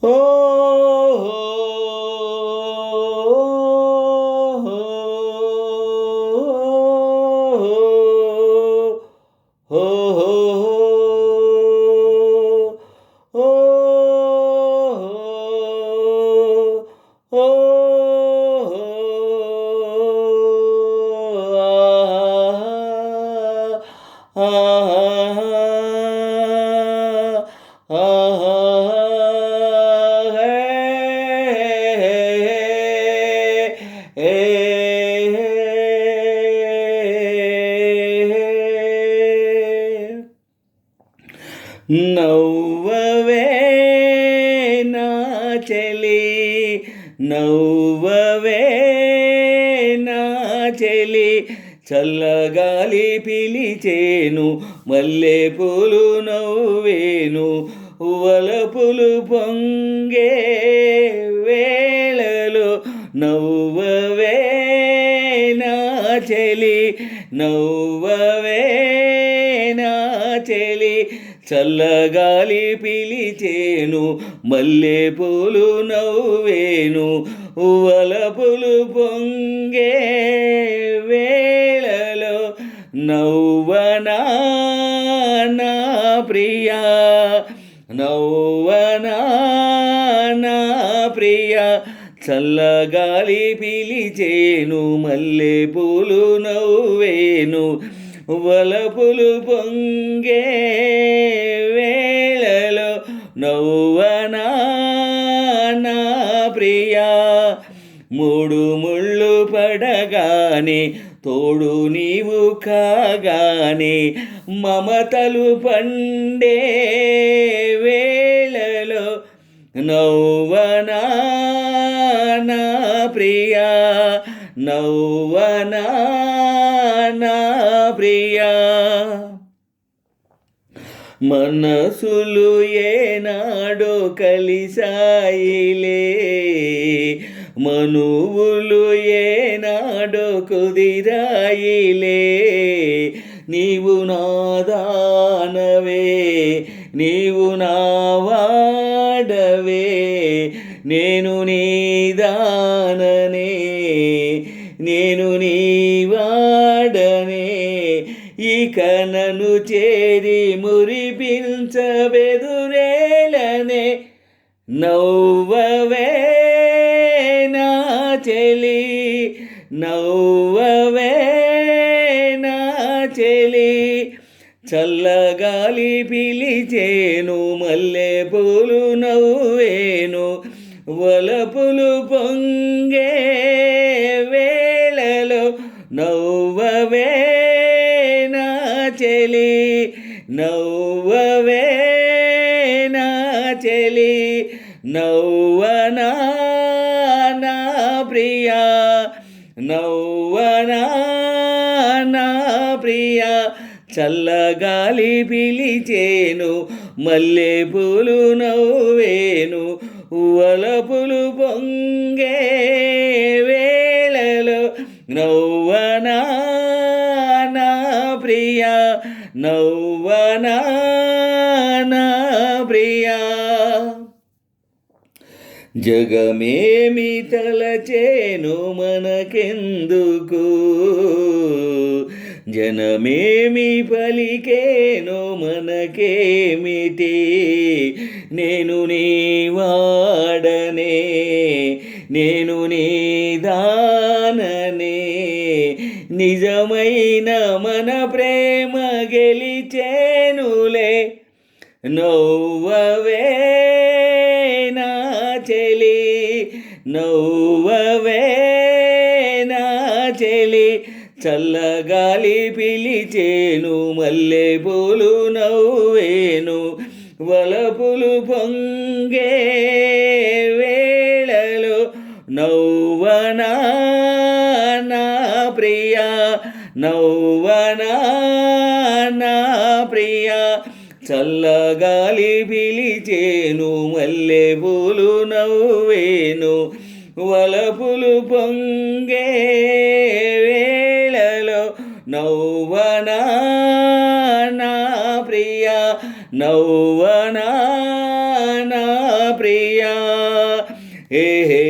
ఓ నవ్వవే నా చెలి, నవ్వవే నా చెలి, చల్లగాలి పిలిచేను, మల్లెపూలు నవ్వేను, వలపులు పొంగే వేళలో నవ్వవే నా చెలి, నవ్వవే నా చెలి, చల్లగాలి పిలిచేను, మల్లెపూలు నవ్వేను, వలపులు పొంగే వేళలో నవ్వనా నా ప్రియా, నవ్వనా నా ప్రియా, చల్లగాలి పిలిచేను, మల్లెపూలు నవ్వేను, వలపులు పొంగే వేళలో నవ్వనా నా ప్రియా. మూడు ముళ్ళు పడగానే తోడు నీవు కాగానే, మమతలు పండే వేళలో నవ్వనా నా ప్రియా, నవ్వనా నా ప్రియా. మనసులు ఏనాడో కలిసాయిలే, మనువులు ఏనాడో కుదిరాయిలే, నీవు నా దానవే, నీవు నా వాడవే, నేను నీ దాననే, నేను నీ వాడనే, ఇక నన్ను చేరి మురిపించబెదురేలనే నవ్వవే నా చెలి, నవ్వవే నా చెలి, చల్లగాలి పిలిచేను, మల్లెపూలు నవ్వేను, వలపులు పొంగే వేళలో నవ్వవే నా చెలి, నవ్వవే నా చెలి, నవ్వనా నా ప్రియా, నవ్వనా నా ప్రియా, చల్లగాలి పిలిచేను, మల్లెపూలు నవ్వేను, వలపులు పొంగే వేళలో నవ్వనా నా ప్రియా, నవ్వనా నా ప్రియా. జగమేమి తలచేను మనకెందుకు, జనమేమి పలికేను మనకేమిటి, నేను నీ వాడనే, నేను నీ దాననే, నిజమైన మన ప్రేమ గెలిచేనులే నవ్వవే నా చెలి, నవ్వవే నా చెలి, చల్లగాలి పిలిచేను, మల్లెపూలు నవ్వేను, వలపులు పొంగే వేళలో నవ్వనా నా ప్రియా, నవ్వనా నా ప్రియా, చల్లగాలి పిలిచేను, మల్లెపూలు నవ్వేను, వలపులు పొంగే వేళలో నవ్వనా నా ప్రియా, నవ్వనా నా ప్రియా. ప్రియా హే హే